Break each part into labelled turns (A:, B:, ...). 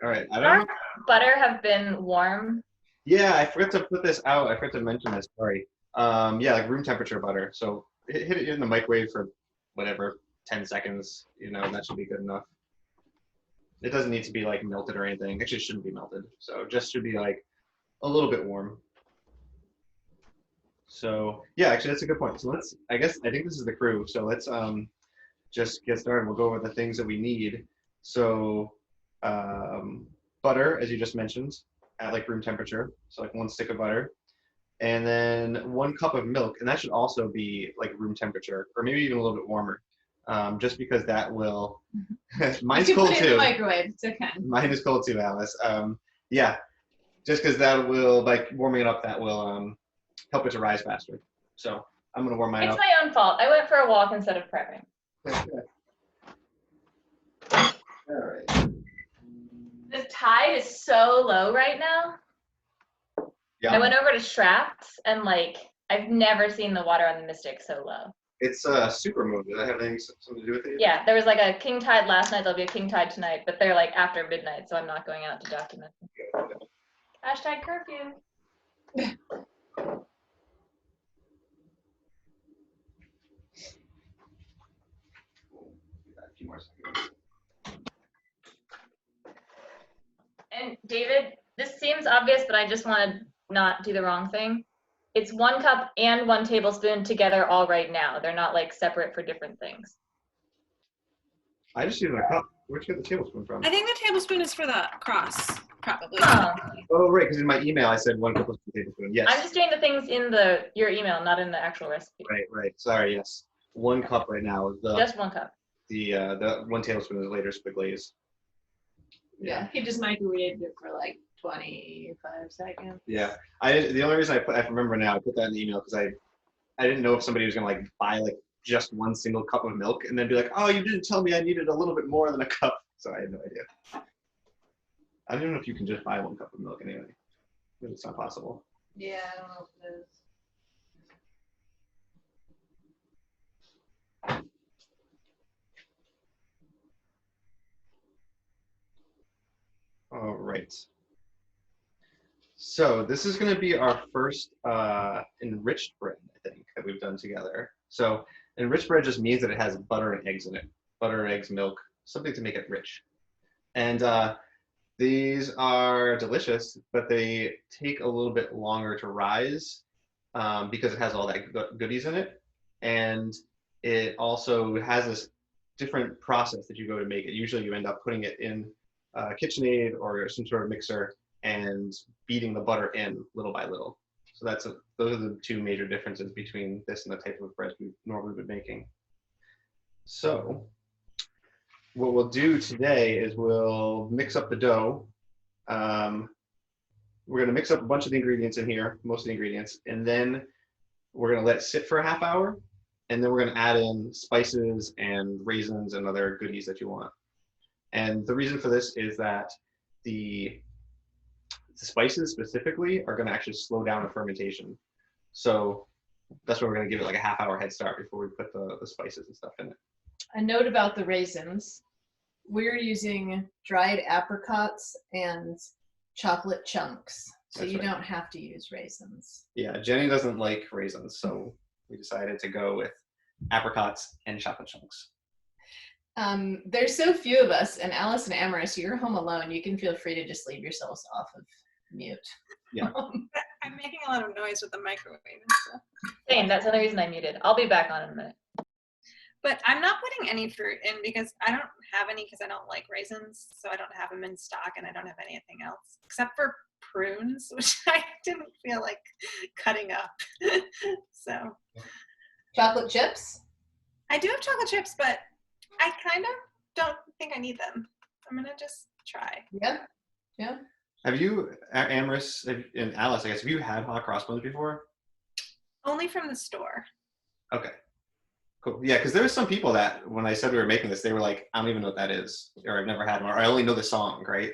A: All right. I don't know.
B: Butter have been warm.
A: Yeah, I forgot to put this out. I forgot to mention this. Sorry. Yeah, like room temperature butter. So hit it in the microwave for whatever, 10 seconds. You know, that should be good enough. It doesn't need to be like melted or anything. Actually, it shouldn't be melted. So it just should be like a little bit warm. So yeah, actually that's a good point. So I think this is the crew. So let's just get started. We'll go over the things that we need. So butter, as you just mentioned, at like room temperature. So like 1 stick of butter. And then 1 cup of milk, and that should also be like room temperature, or maybe even a little bit warmer, just because that will. Mine's cold
C: put it
A: too.
C: in the microwave. It's okay.
A: Mine is cold too, Alice. Yeah, just because that will, like warming it up, that will help it to rise faster. So I'm gonna warm mine up.
B: It's my own fault. I went for a walk instead of prepping.
A: All right.
B: The tide is so low right now.
A: Yeah.
B: I went over to Shraps and like I've never seen the water on the Mystic so low.
A: It's super moon. Does that have anything something to do with it?
B: Yeah, there was like a king tide last night. There'll be a king tide tonight, but they're like after midnight, so I'm not going out to document them. Hashtag curfew.
A: A few more seconds.
B: And David, this seems obvious, but I just want to not do the wrong thing. It's 1 cup and 1 tablespoon together all right now. They're not like separate for different things.
A: I just used a cup. Where'd you get the tablespoon from?
D: I think the tablespoon is for the cross, probably.
A: Oh, right, because in my email I said 1 cup of tablespoon. Yes.
B: I'm just doing the things in your email, not in the actual recipe.
A: Right. Sorry, yes. 1 cup right now.
B: Just 1 cup.
A: The 1 tablespoon is later split glaze.
C: Yeah, he just microwaved it for like 25 seconds.
A: Yeah. The only reason I remember now, I put that in the email because I didn't know if somebody was gonna like buy like just 1 single cup of milk and then be like, oh, you didn't tell me I needed a little bit more than a cup. So I had no idea. I don't know if you can just buy 1 cup of milk anyway. It's not possible.
C: Yeah, I don't know if it is.
A: All right. So this is going to be our first enriched bread, I think, that we've done together. So enriched bread just means that it has butter and eggs in it. Butter, eggs, milk, something to make it rich. And these are delicious, but they take a little bit longer to rise because it has all that goodies in it. And it also has this different process that you go to make it. Usually you end up putting it in KitchenAid or some sort of mixer and beating the butter in little by little. So those are the 2 major differences between this and the type of bread we've normally been making. So what we'll do today is we'll mix up the dough. We're going to mix up a bunch of the ingredients in here, most of the ingredients, and then we're going to let it sit for a half hour, and then we're going to add in spices and raisins and other goodies that you want. And the reason for this is that the spices specifically are going to actually slow down the fermentation. So that's why we're going to give it like a half-hour head start before we put the spices and stuff in it.
C: A note about the raisins. We're using dried apricots and chocolate chunks, so
A: That's
C: you
A: right.
C: don't have to use raisins.
A: Yeah, Jenny doesn't like raisins, so we decided to go with apricots and chocolate chunks.
C: There's so few of us, and Alice and Amaris, you're home alone. You can feel free to just leave yourselves off of mute.
A: Yeah.
D: I'm making a lot of noise with the microwave and stuff.
B: Same, that's the only reason I muted. I'll be back on in a minute.
D: But I'm not putting any fruit in because I don't have any because I don't like raisins, so I don't have them in stock, and I don't have anything else except for prunes, which I didn't feel like cutting up. So
C: Chocolate chips?
D: I do have chocolate chips, but I kind of don't think I need them. I'm gonna just try.
C: Yeah.
A: Have you, Amaris and Alice, I guess, have you had hot cross buns before?
D: Only from the store.
A: Okay. Cool. Yeah, because there were some people that when I said we were making this, they were like, I don't even know what that is, or I've never had one, or I only know the song, right?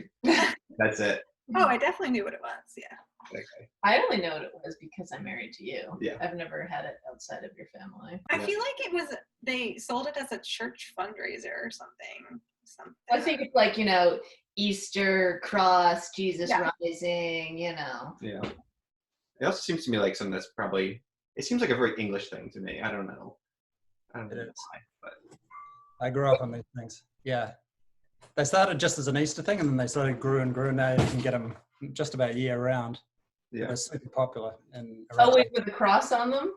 A: That's it.
D: Oh, I definitely knew what it was. Yeah.
A: Okay.
C: I only know what it was because I'm married to you.
A: Yeah.
C: I've never had it outside of your family.
D: I feel like they sold it as a church fundraiser or something. something.
C: I think it's like, Easter, cross, Jesus
D: Yeah.
C: rising,
A: Yeah. It also seems to me like something that's probably. It seems like a very English thing to me. I don't know. I don't
E: It
A: know
E: is.
A: why, but
E: I grew up on these things. Yeah. They started just as an Easter thing, and then they sort of grew and grew. Now you can get them just about year round.
A: yeah.
E: They're super popular. And
C: Oh, wait, with the cross on them?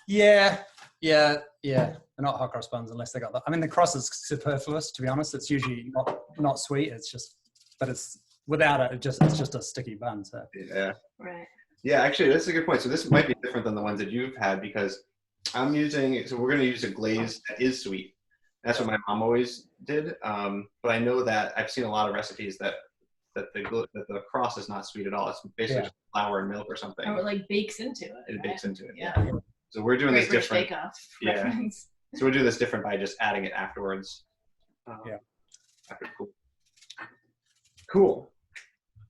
E: yeah. They're not hot cross buns unless they got that. I mean, the cross is superfluous, to be honest. It's usually not sweet. It's just, but it's without it. It's just a sticky bun. So
A: Yeah.
C: Right.
A: Yeah, actually, that's a good point. So this might be different than the ones that you've had because so we're going to use a glaze that is sweet. That's what my mom always did. But I know that I've seen a lot of recipes that the cross is not sweet at all. It's basically just flour and milk or something.
C: Or it like bakes into it.
A: It bakes into it.
C: Yeah.
A: So we're doing
C: Great
A: this
C: British
A: different.
C: Bake Off
A: Yeah.
C: reference.
A: So we're doing this different by just adding it afterwards.
E: Yeah.
A: After, cool.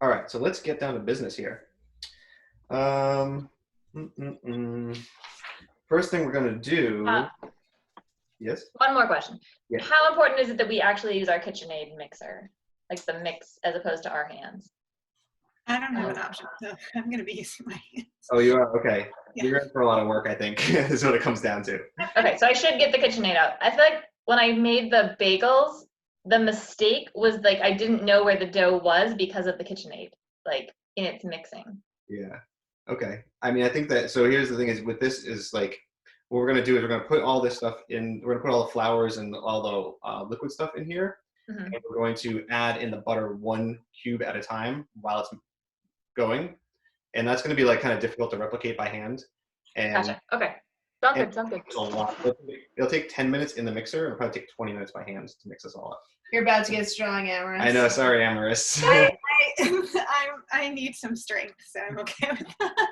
A: All right, so let's get down to business here. First thing we're gonna do. Yes.
B: One more question.
A: Yeah.
B: How important is it that we actually use our KitchenAid mixer, like the mix, as opposed to our hands?
D: I don't have an option, so I'm going to be using my hands.
A: Oh, you are? Okay.
D: Yeah.
A: You're in for a lot of work, I think, is what it comes down to.
B: Okay, so I should get the KitchenAid out. I feel like when I made the bagels, the mistake was like I didn't know where the dough was because of the KitchenAid, like in its mixing.
A: Yeah. Okay. I mean, I think that, so here's the thing is with this is like, what we're going to do is we're going to put all this stuff in, we're going to put all the flours and all the liquid stuff in here.
B: Mhm.
A: And we're going to add in the butter 1 cube at a time while it's going. And that's going to be like kind of difficult to replicate by hand. And
B: Gotcha. Okay. Sounds good. Sounds good.
A: it's a lot. It'll take 10 minutes in the mixer. It'll probably take 20 minutes by hand to mix this all up.
C: You're about to get strong, Amaris.
A: I know. Sorry, Amaris.
D: I need some strength, so I'm okay with that.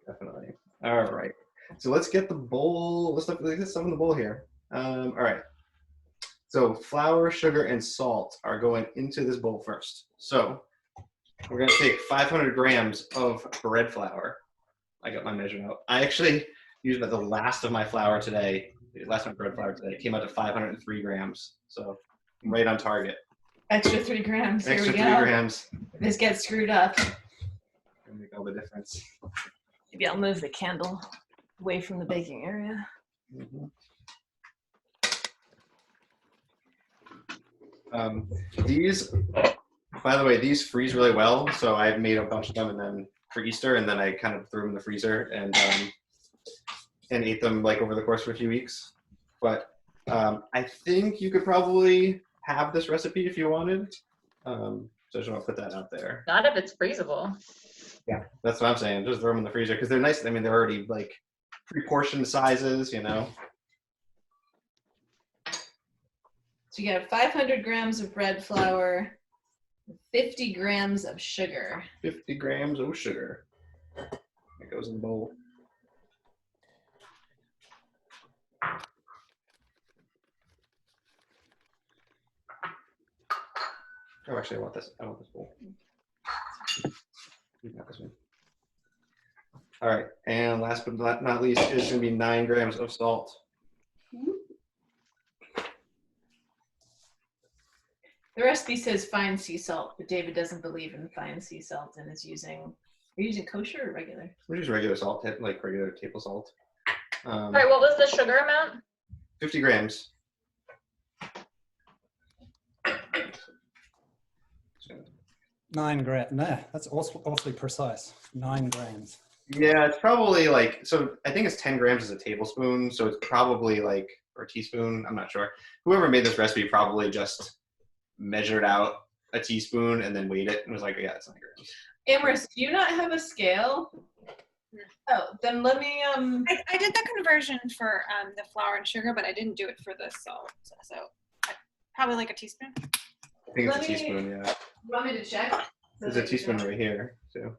A: Definitely. All right. So let's get the bowl. Let's get stuff in the bowl here. All right. So flour, sugar, and salt are going into this bowl first. So we're going to take 500 grams of bread flour. I got my measure out. I actually used the last of my flour today. The last of my bread flour today. It came out to 503 grams. So I'm right on target.
C: Extra 3 grams.
A: Extra
C: Here
A: 3
C: we go.
A: grams.
C: This gets screwed up.
A: Gonna make all the difference.
C: Maybe I'll move the candle away from the baking area.
A: Mhm. These, by the way, these freeze really well. So I made a bunch of them, and then for Easter, and then I kind of threw them in the freezer and ate them like over the course of a few weeks. But I think you could probably have this recipe if you wanted. So I just want to put that out there.
B: Not if it's freezable.
A: Yeah, that's what I'm saying. Just throw them in the freezer because they're nice. I mean, they're already like pre-portioned sizes, you know.
C: So you got 500 grams of bread flour, 50 grams of sugar.
A: 50 grams of sugar. That goes in the bowl. Oh, actually, I want this. I want this bowl. Not this one. All right, and last but not least is going to be 9 grams of salt.
C: The recipe says fine sea salt, but David doesn't believe in fine sea salt and is using. Are you using kosher or regular?
A: We use regular salt, like regular table salt.
B: All right, what was the sugar amount?
A: 50 grams.
E: 9 grams. Nah, that's awfully precise. 9 grams.
A: Yeah, it's probably like, so I think it's 10 grams as a tablespoon. So it's probably like, or a teaspoon, I'm not sure. Whoever made this recipe probably just measured out a teaspoon and then weighed it and was like, yeah, it's 9 grams.
C: Amaris, do you not have a scale? Oh, then let me,
D: I did the conversion for the flour and sugar, but I didn't do it for the salt. So probably like a teaspoon.
A: I think it's
C: Let
A: a
C: me-
A: teaspoon, yeah.
C: you want me to check?
A: There's a teaspoon right here, too.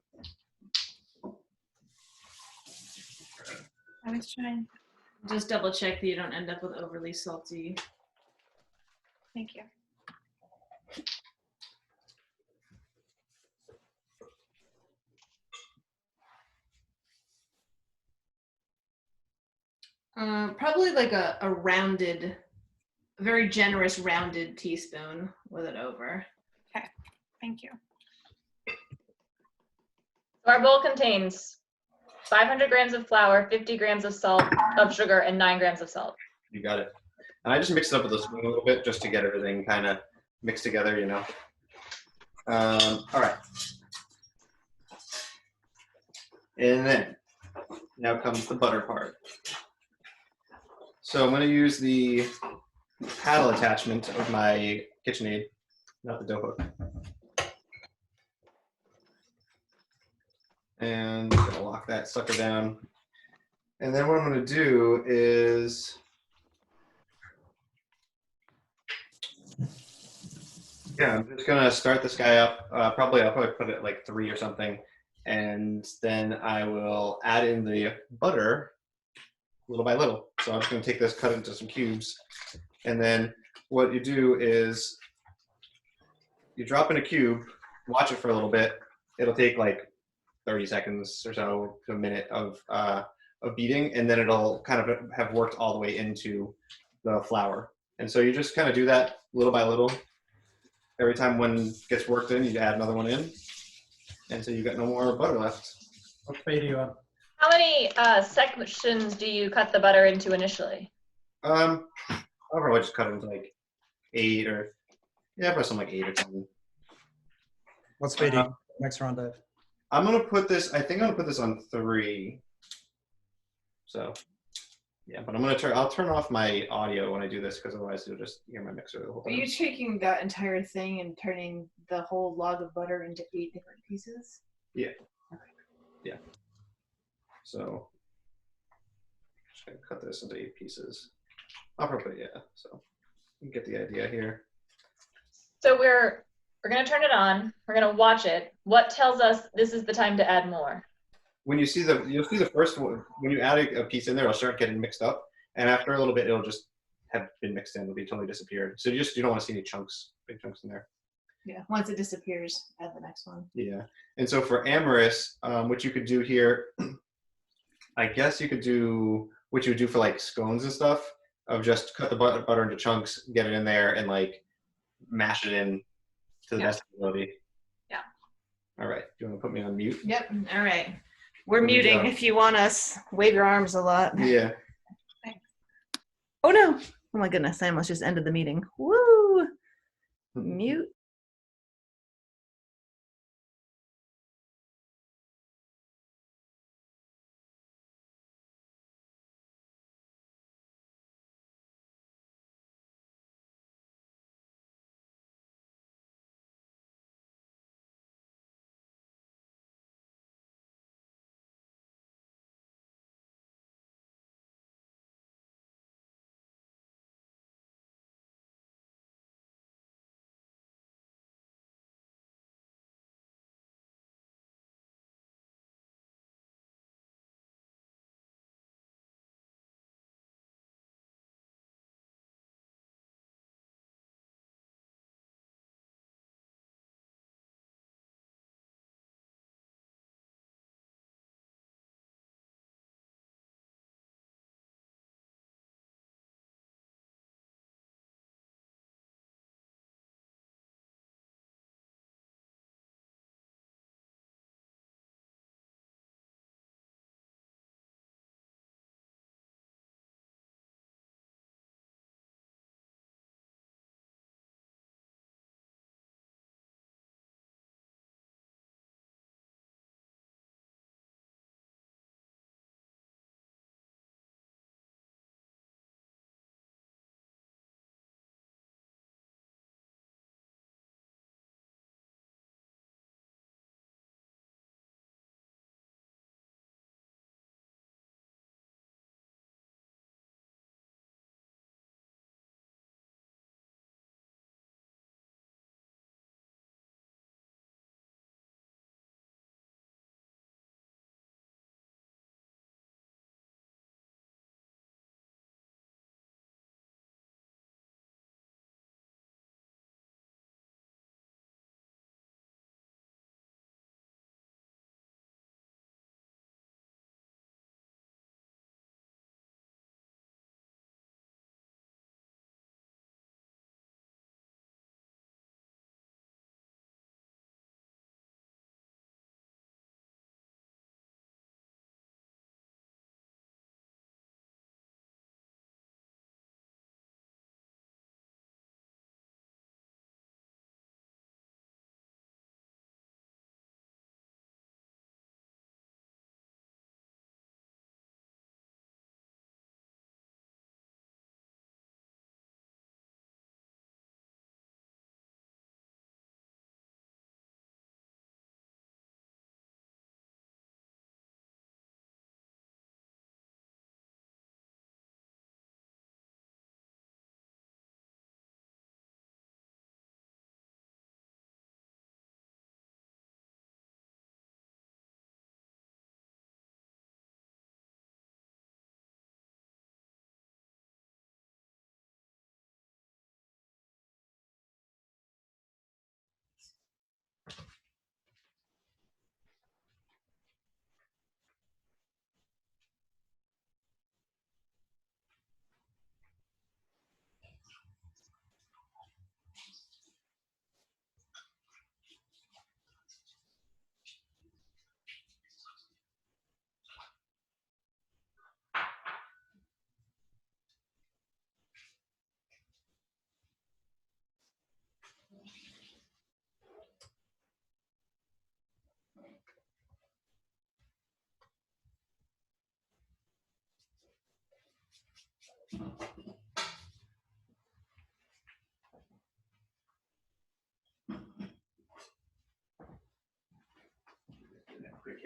D: I was trying.
C: Just double check that you don't end up with overly salty.
D: Thank you.
C: Probably like a rounded a very generous rounded teaspoon with it over.
D: Thank you.
B: Our bowl contains 500 grams of flour, 50 grams of sugar, and 9 grams of salt.
A: You got it. And I just mixed it up with a spoon a little bit just to get everything kind of mixed together, you know. All right. And then now comes the butter part. So I'm going to use the paddle attachment of my KitchenAid, not the dough hook. And I'm gonna lock that sucker down. And then what I'm gonna do is, I'm just gonna start this guy up. I'll probably put it at like 3 or something. And then I will add in the butter little by little. So I'm just gonna take this, cut it into some cubes. And then what you do is you drop in a cube, watch it for a little bit. It'll take like 30 seconds or so to a minute of beating, and then it'll kind of have worked all the way into the flour. And so you just kind of do that little by little. Every time one gets worked in, you add another one in. And so you've got no more butter left.
E: What speed are you on?
B: How many sections do you cut the butter into initially?
A: I'll probably just cut it into like 8 or, probably something like 8 or 10.
E: What speed are you next round, Dave?
A: I'm gonna put this. I think I'm gonna put this on 3. So, yeah, but I'll turn off my audio when I do this because otherwise you'll just hear my mixer the whole
C: Are
A: time.
C: you taking that entire thing and turning the whole log of butter into 8 different pieces?
A: Yeah. Okay. Yeah. So, just gonna cut this into 8 pieces. I'll probably So, you get the idea here.
B: So we're going to turn it on. We're going to watch it. What tells us this is the time to add more?
A: When you'll see the first one, when you add a piece in there, it'll start getting mixed up, and after a little bit, it'll just have been mixed in. It'll be totally disappeared. So you don't want to see any big chunks in there.
C: Yeah. Once it disappears, add the next one.
A: Yeah. And so for amyris, what you could do here, I guess you could do what you would do for like scones and stuff, of just cut the butter into chunks, get it in there, and like mash it in to the best of your ability.
B: Yeah.
A: All right. Do you want to put me on mute?
C: Yep. All right. We're
A: There we
C: muting
A: go.
C: if you want us. Wave your arms a lot.
A: Yeah.
C: Oh no. Oh my goodness. I almost just ended the meeting. Woo. Mute.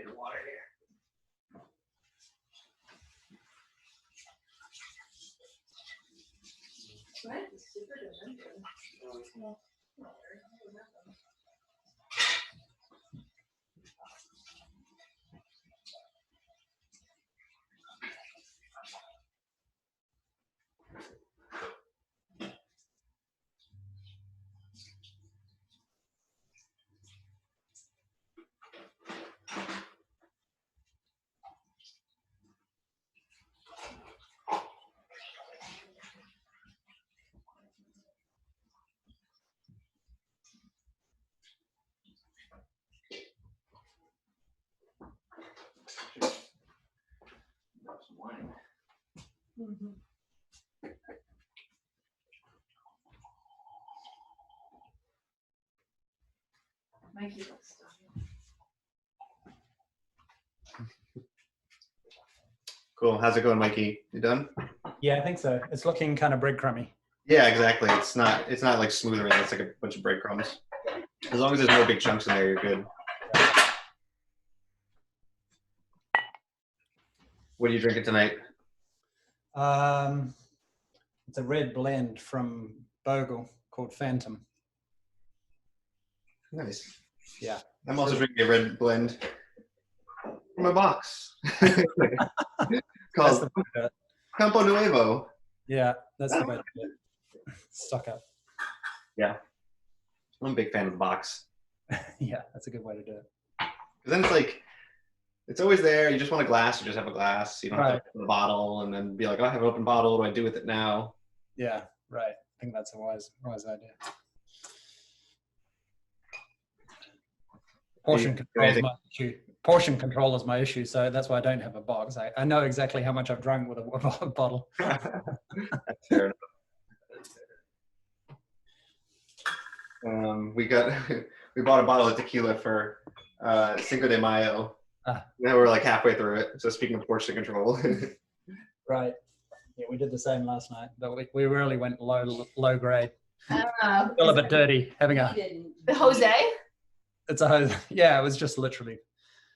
A: Get water here. Some wine.
C: Mikey looks stunning.
A: Cool. How's it going, Mikey? You done?
E: Yeah, I think so. It's looking kind of breadcrumby.
A: Yeah, exactly. It's not like smooth or anything. It's like a bunch of breadcrumbs. As long as there's no big chunks in there, you're good. What are you drinking tonight?
E: It's a red blend from Bogle called Phantom.
A: Nice.
E: Yeah.
A: I'm also drinking a red blend from a box
E: That's
A: called
E: the way to do it.
A: Campo Nuevo.
E: Yeah, that's the way to do it. Stuck up.
A: Yeah. I'm a big fan of the box.
E: Yeah, that's a good way to do it.
A: Because then it's like, it's always there. You just want a glass, you just have a glass. You don't have to open the bottle and then be like, oh, I have an open bottle. What do I do with it now?
E: Yeah, right. I think that's a wise idea. Portion control is my issue. Portion control is my issue, so that's why I don't have a box. I know exactly how much I've drunk with a bottle.
A: That's fair enough. We bought a bottle of tequila for Cinco de Mayo. Now we're like halfway through it. So speaking of portion control.
E: Right. Yeah, we did the same last night, but we really went low grade. Still a bit dirty. Having
C: the Jose.
E: It's a hose. Yeah, it was just literally.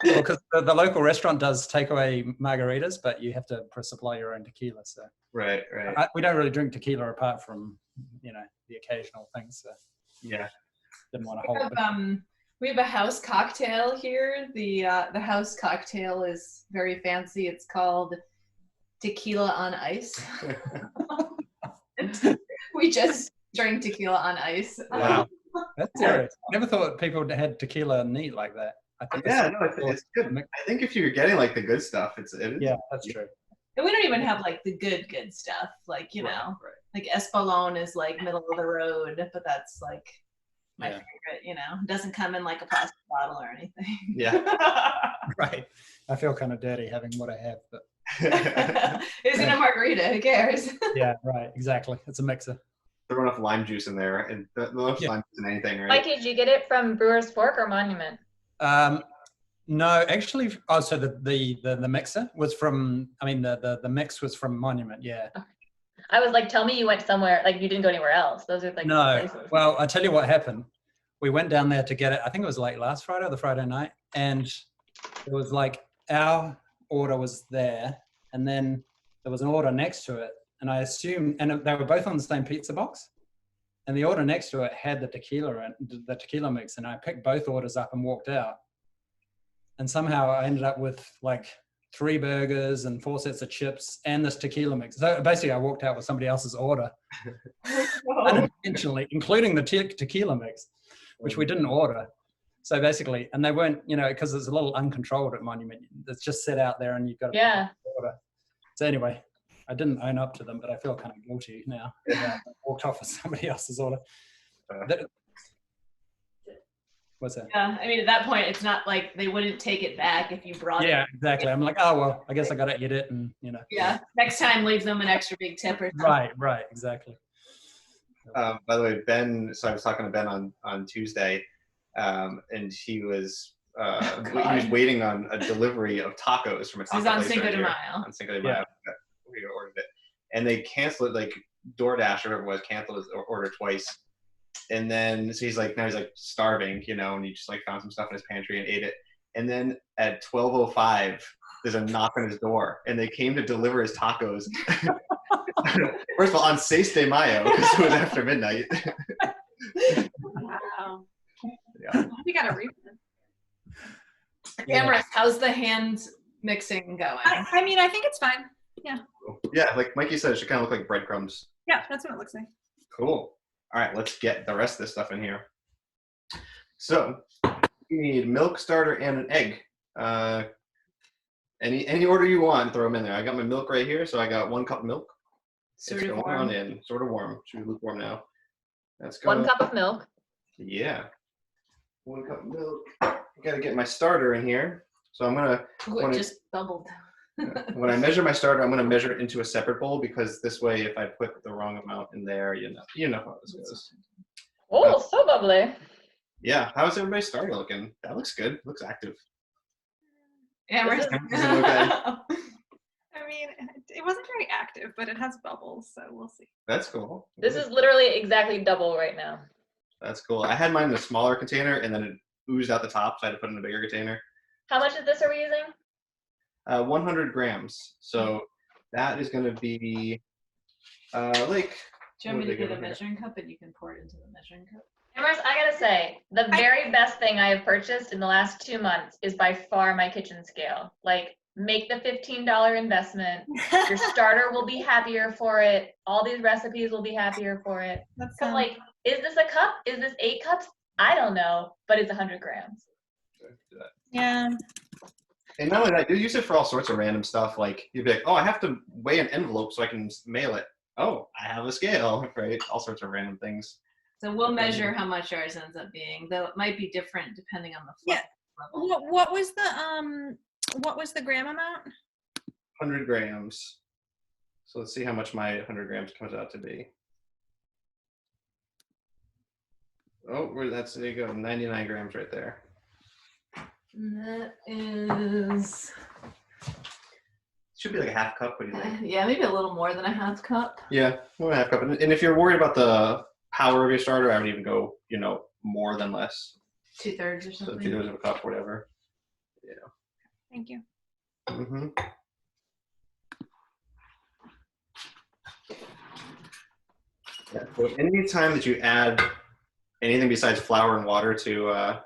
E: Well, because the local restaurant does takeaway margaritas, but you have to supply your own tequila. So
A: Right.
E: we don't really drink tequila apart from the occasional things. So
A: Yeah.
E: Didn't want to hold it.
C: We have a house cocktail here. The house cocktail is very fancy. It's called tequila on ice. We just drank tequila on ice.
E: Wow, that's serious. Never thought people had tequila neat like that. I think
A: it's good. I think if you're getting like the good stuff, it is.
E: Yeah, that's true.
C: And we don't even have like the good stuff. Like, like Espolón is like middle of the road, but that's like my favorite, It doesn't come in like a plastic bottle or anything.
A: Yeah.
E: Right. I feel kind of dirty having what I have, but
C: it's in a margarita, who cares?
E: Yeah, right, exactly. It's a mixer.
A: Throw enough lime juice in there, and lime juice in anything, right?
B: Mikey, did you get it from Brewer's Fork or Monument?
E: No, actually. Oh, so the mixer was from. I mean, the mix was from Monument. Yeah.
B: Okay. I was like, tell me you went somewhere, like you didn't go anywhere else. Those are like
E: no.
B: places.
E: Well, I tell you what happened. We went down there to get it. I think it was like last Friday or the Friday night, and it was like our order was there, and then there was an order next to it, and I assumed, and they were both on the same pizza box, and the order next to it had the tequila mix, and I picked both orders up and walked out, and somehow I ended up with like 3 burgers and 4 sets of chips and this tequila mix. So basically I walked out with somebody else's order unintentionally, including the tequila mix, which we didn't order. So basically, and they weren't, because it's a little uncontrolled at Monument. It's just set out there and you've got to order. So anyway, I didn't own up to them, but I feel kind of guilty now. I walked off with somebody else's order. What's that?
C: Yeah, I mean, at that point, it's not like they wouldn't take it back if you brought it.
E: Yeah, exactly. I'm like, oh, well, I guess I got to eat it and,
C: Yeah, next time leave them an extra big tip or something.
E: Right, exactly.
A: By the way, Ben, so I was talking to Ben on Tuesday, and he was waiting on a delivery of tacos from a taco
C: He's on
A: place
C: Cinco
A: right
C: de
A: here.
C: Mayo.
A: On Cinco de Mayo. We ordered it. And they canceled it, like DoorDash or whoever it was, canceled his order twice. And then, so he's like starving, and he just like found some stuff in his pantry and ate it. And then at 12:05, there's a knock on his door, and they came to deliver his tacos. First of all, on 6 de Mayo, because it was after midnight.
D: Wow.
A: Yeah.
D: We got a refund.
C: Amorous, how's the hand mixing going?
D: I mean, I think it's fine.
A: Yeah, like Mikey said, it should kind of look like breadcrumbs.
D: Yeah, that's what it looks like.
A: Cool. All right, let's get the rest of this stuff in here. So you need milk, starter, and an egg. Any order you want, throw them in there. I got my milk right here, so I got 1 cup of milk.
C: Sort
A: It's
C: of
A: going
C: warm.
A: on in, sort of warm. Should be lukewarm now. Let's go.
B: 1 cup of milk.
A: Yeah. 1 cup of milk. I gotta get my starter in here. So I'm gonna
C: Ooh,
A: when
C: it
A: I-
C: just bubbled.
A: when I measure my starter, I'm gonna measure it into a separate bowl because this way, if I put the wrong amount in there, you know how this goes.
B: Oh, so bubbly.
A: Yeah. How's everybody's starter looking? That looks good. Looks active.
C: Amorous.
A: Is it okay?
D: I mean, it wasn't very active, but it has bubbles, so we'll see.
A: That's cool.
B: This is literally exactly double right now.
A: That's cool. I had mine in a smaller container, and then it oozed out the top, so I had to put it in a bigger container.
B: How much of this are we using?
A: 100 grams. So that is going to be like.
C: Do you want me to
A: what do they
C: get a
A: give here?
C: measuring cup and you can pour it into the measuring cup?
B: Amorous, I gotta say, the very best thing I have purchased in the last 2 months is by far my kitchen scale. Like, make the $15 investment. Your starter will be happier for it. All these recipes will be happier for it.
D: That's
B: So, like, is this a cup? Is this 8 cups? I don't know, but it's 100 grams.
D: yeah.
A: And not only that, you use it for all sorts of random stuff. Like you'd be like, oh, I have to weigh an envelope so I can mail it. Oh, I have a scale, right? All sorts of random things.
C: So we'll measure how much ours ends up being, though it might be different depending on the fluff level.
D: What was the gram amount?
A: 100 grams. So let's see how much my 100 grams comes out to be. Oh, there you go, 99 grams right there.
C: And that is,
A: Should be like a half cup. What do you think?
C: yeah, maybe a little more than a half cup.
A: Yeah, more than a half cup. And if you're worried about the power of your starter, I would even go, more than less.
C: 2/3 or
A: So
C: something.
A: 2/3 of a cup, whatever.
D: Thank you.
A: Mm-hmm. Yeah, so anytime that you add anything besides flour and water to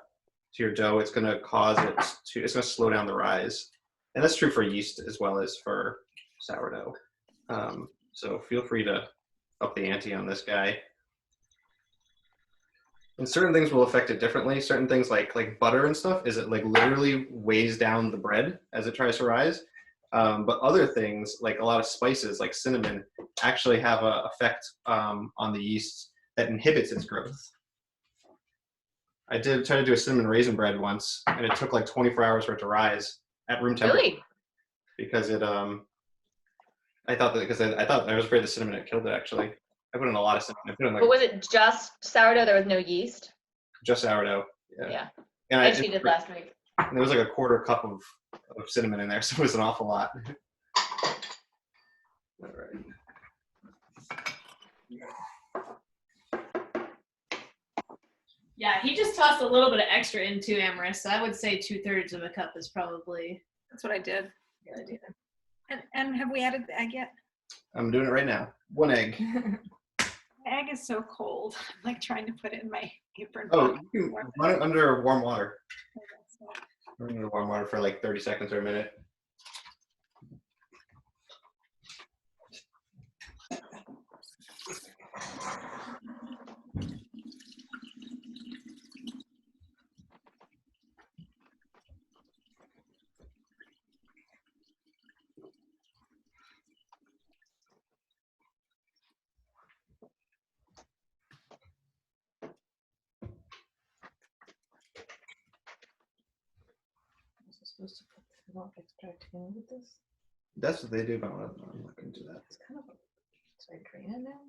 A: your dough, it's going to it's going to slow down the rise. And that's true for yeast as well as for sourdough. So feel free to up the ante on this guy. And certain things will affect it differently. Certain things like butter and stuff, is it like literally weighs down the bread as it tries to rise. But other things, like a lot of spices, like cinnamon, actually have an effect on the yeast that inhibits its growth. I did try to do a cinnamon raisin bread once, and it took like 24 hours for it to rise at room temperature.
B: Really?
A: Because it, I thought I was afraid the cinnamon had killed it. Actually, I put in a lot of cinnamon. I put in
B: But was it just sourdough? There was no yeast?
A: just sourdough.
B: Yeah.
A: And
B: I cheated last week.
A: And there was like a quarter cup of cinnamon in there, so it was an awful lot. All right.
C: Yeah, he just tossed a little bit of extra into Amorous, so I would say 2/3 of a cup is probably
D: That's what I did.
C: a good idea.
D: And have we added the egg yet?
A: I'm doing it right now. 1 egg.
D: The egg is so cold. I'm like trying to put it in my apron.
A: Oh,
D: pocket.
A: you can run it under warm water. Run it under warm water for like 30 seconds or a minute.
C: Was I supposed to put the milk extract in with this?
A: That's what they do, but I'm not going to do that.
C: It's kind of a, so I drain it now?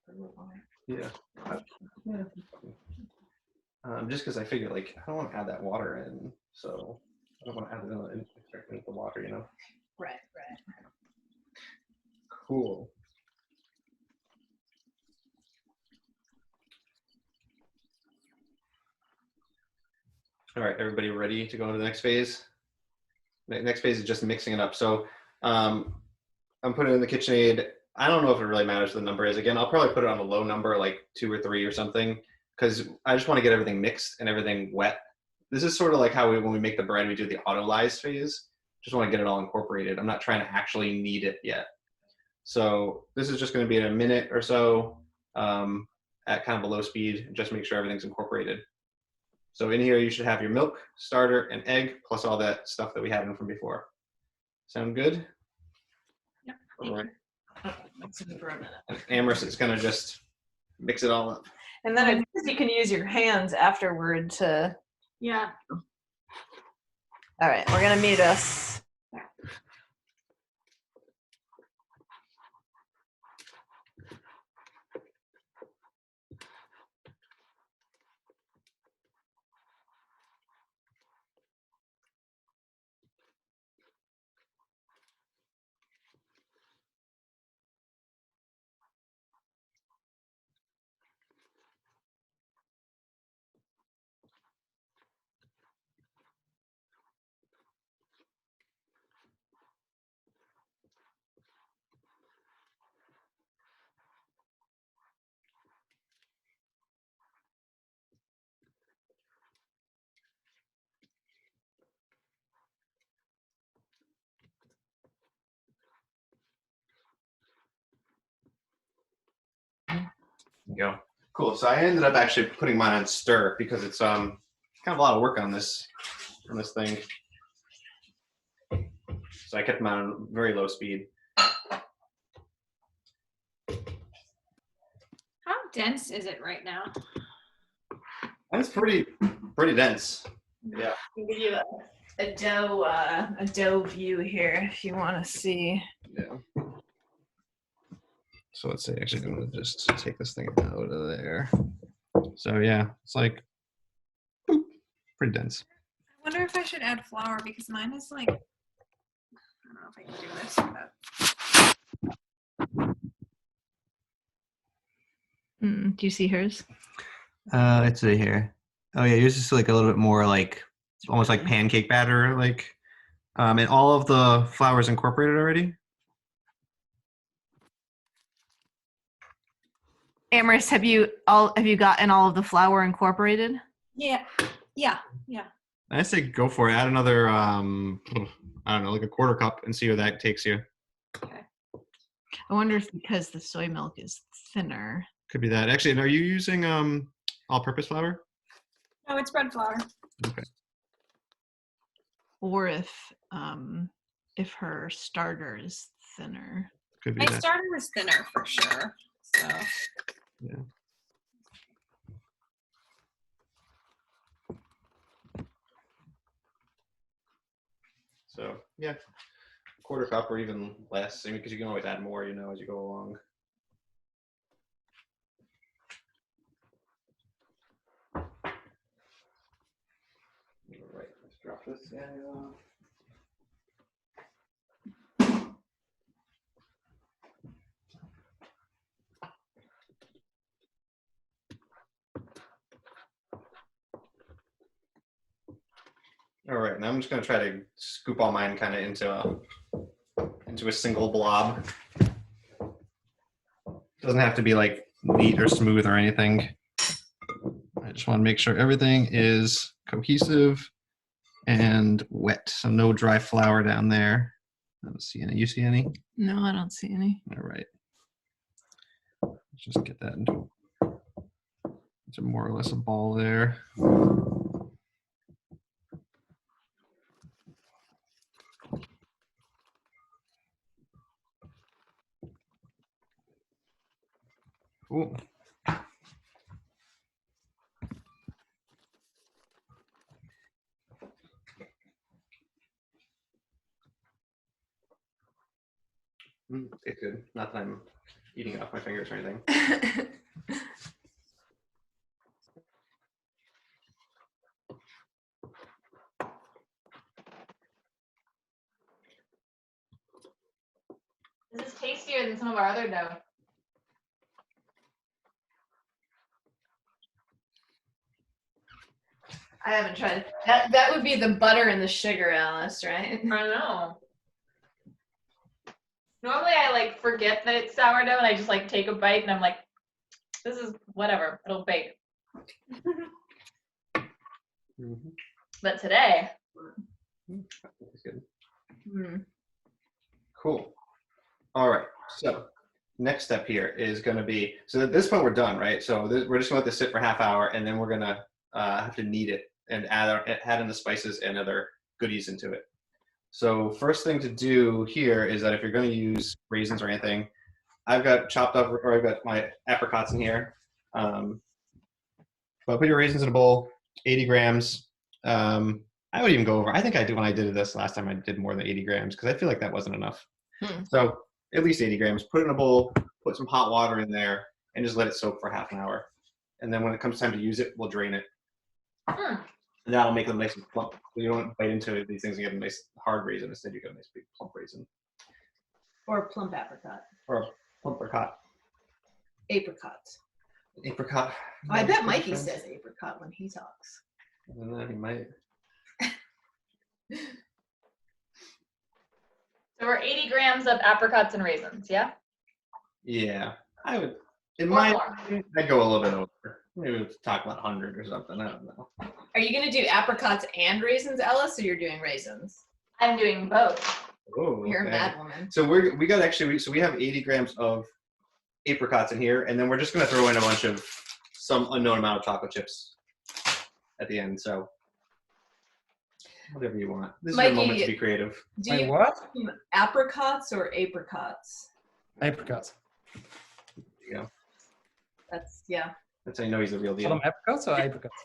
C: Put a little water.
A: Yeah. Just because I figure, like, I don't want to add that water in, so I don't want to add vanilla extract into the water,
C: Right, right.
A: Cool. All right, everybody ready to go into the next phase? Next phase is just mixing it up. So I'm putting it in the KitchenAid. I don't know if it really matters what the number is. Again, I'll probably put it on a low number, like 2 or 3 or something, because I just want to get everything mixed and everything wet. This is sort of like how when we make the bread, we do the auto-lyse phase. Just want to get it all incorporated. I'm not trying to actually knead it yet. So this is just going to be in a minute or so at kind of a low speed, just make sure everything's incorporated. So in here, you should have your milk, starter, and egg, plus all that stuff that we had in from before. Sound good?
D: Yep.
A: All right.
C: Mix it for a minute.
A: And Amherst is going to just mix it all up.
C: And then I guess you can use your hands afterward to.
D: Yeah.
C: All right, we're gonna mute us.
A: Go. Cool. So I ended up actually putting mine on stir because it's kind of a lot of work on this thing. So I kept mine on very low speed.
D: How dense is it right now?
A: That's pretty dense. Yeah.
C: I'll give you a dough view here if you want to see.
A: Yeah. So let's say actually I'm gonna just take this thing out of there. So yeah, it's like boop, pretty dense.
D: I wonder if I should add flour because mine is like, I don't know if I can do this.
C: Do you see hers?
A: Let's see here. Oh yeah, yours is like a little bit more like almost like pancake batter, like and all of the flour is incorporated already.
C: Amherst, have you gotten all of the flour incorporated?
D: Yeah.
A: I say go for it. Add another I don't know, like a 1/4 cup and see where that takes you.
D: Okay.
C: I wonder if because the soy milk is thinner.
A: Could be that. Actually, and are you using all-purpose flour?
D: No, it's bread flour.
A: Okay.
C: Or if her starter is thinner.
A: Could be
D: My
A: that.
D: starter is thinner for sure. So
A: Yeah. So yeah, 1/4 cup or even less. I mean, because you can always add more, you know, as you go along. All right, let's drop this guy off. All right, now I'm just gonna try to scoop all mine kind of into a single blob. Doesn't have to be like neat or smooth or anything. I just want to make sure everything is cohesive and wet, so no dry flour down there. I don't see any. You see any?
C: No, I don't see any.
A: All right. Let's just get that into more or less a ball there. Cool. It's good. Not that I'm eating it off my fingers or anything.
B: This is tastier than some of our other dough.
C: I haven't tried. That would be the butter and the sugar, Alice, right?
B: I know. Normally I like forget that it's sourdough and I just like take a bite and I'm like, this is whatever, it'll bake.
A: Mhm.
B: But today,
A: That's good.
C: Mm.
A: Cool. All right. So next step here is going to be, so at this point we're done, right? So we're just going to let this sit for half hour, and then we're going to have to knead it and add in the spices and other goodies into it. So first thing to do here is that if you're going to use raisins or anything, I've got chopped up, or I've got my apricots in here. But put your raisins in a bowl, 80 grams. I would even go over. I think I did when I did this last time. I did more than 80 grams because I feel like that wasn't enough. So at least 80 grams. Put it in a bowl. Put some hot water in there, and just let it soak for half an hour. And then when it comes time to use it, we'll drain it. And that'll make them nice and plump. So you don't bite into these things and get a nice hard raisin. Instead, you get a nice big plump raisin.
C: Or a plump apricot.
A: Or a plump apricot.
C: Apricot.
A: Apricot.
C: Oh, I bet Mikey says apricot when he talks.
A: I don't know, he might.
B: so we're 80 grams of apricots and raisins, yeah?
A: Yeah, I would. In
B: Or
A: my,
B: more.
A: I'd go a little bit over. Maybe we'll talk about 100 or something. I don't know.
C: Are you gonna do apricots and raisins, Ellis, or you're doing raisins?
B: I'm doing both.
A: Oh,
C: You're a
A: okay.
C: mad woman.
A: So we got actually. So we have 80 grams of apricots in here, and then we're just gonna throw in a bunch of some unknown amount of chocolate chips at the end. So whatever you want. This is
C: Mikey,
A: your moment to be creative.
C: Do
E: Wait,
C: you
E: what?
C: apricots or apricots?
E: Apricots.
A: There you go.
C: That's yeah.
A: That's how you know he's the real
E: Call
A: deal.
E: them apricots or apricots?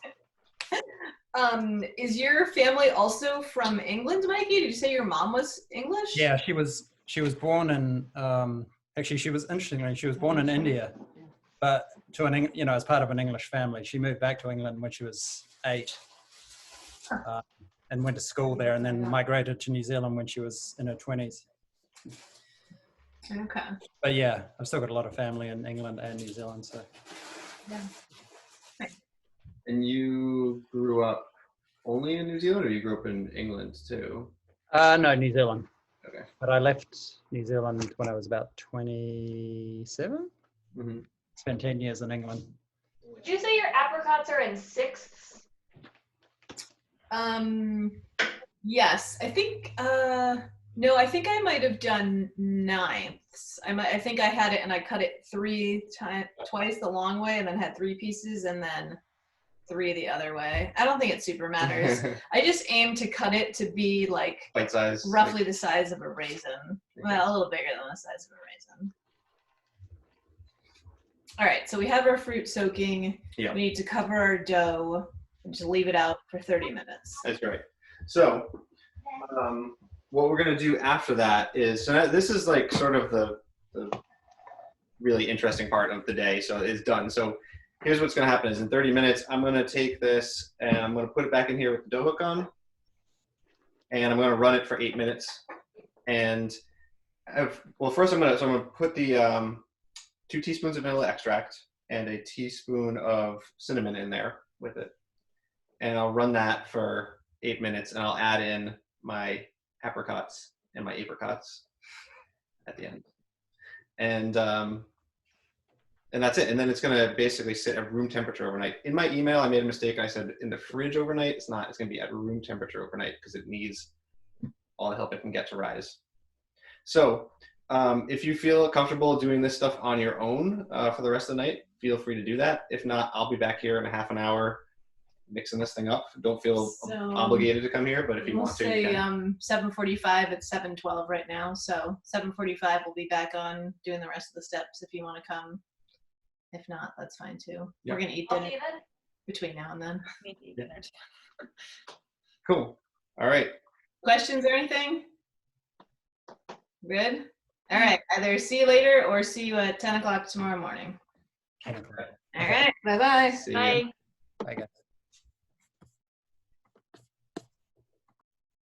C: Is your family also from England, Mikey? Did you say your mom was English?
E: Yeah, she was born in actually she was interestingly she was born in India, but to an as part of an English family. She moved back to England when she was 8, and went to school there, and then migrated to New Zealand when she was in her 20s.
C: Okay.
E: But yeah, I've still got a lot of family in England and New Zealand. So
C: Yeah.
A: And you grew up only in New Zealand, or you grew up in England too?
E: no, New Zealand.
A: Okay.
E: But I left New Zealand when I was about 27.
A: Mm-hmm.
E: Spent 10 years in England.
B: Would you say your apricots are in sixths?
C: Yes, I think. No, I think I might have done ninths. I think I had it and I cut it twice the long way, and then had 3 pieces, and then 3 the other way. I don't think it super matters. I just aim to cut it to be like
A: Bite size.
C: roughly the size of a raisin. Well, a little bigger than the size of a raisin. All right, so we have our fruit soaking.
A: Yeah.
C: We need to cover our dough and just leave it out for 30 minutes.
A: That's right. So, what we're gonna do after that is, so this is like sort of the really interesting part of the day. So it's done. So here's what's gonna happen: is in 30 minutes, I'm gonna take this and I'm gonna put it back in here with the dough hook on, and I'm gonna run it for 8 minutes. And first I'm gonna put the 2 teaspoons of vanilla extract and a teaspoon of cinnamon in there with it, and I'll run that for 8 minutes, and I'll add in my apricots and my apricots at the end, and that's it. And then it's going to basically sit at room temperature overnight. In my email, I made a mistake. I said in the fridge overnight. It's not. It's going to be at room temperature overnight because it needs all the help it can get to rise. So if you feel comfortable doing this stuff on your own for the rest of the night, feel free to do that. If not, I'll be back here in a half an hour mixing this thing up. Don't feel obligated to come here, but if you want to, you can.
C: 7:45. It's 7:12 right now, so 7:45 we'll be back on doing the rest of the steps if you want to come. If not, that's fine too.
A: Yeah.
C: We're gonna eat
B: I'll
C: dinner
B: see you then.
C: between now and then.
D: Me too, dinner too.
A: Cool. All right.
C: Questions or anything? Good. All right. Either see you later or see you at 10 o'clock tomorrow morning. All right. Bye-bye.
A: See ya.
B: Bye.
E: I guess.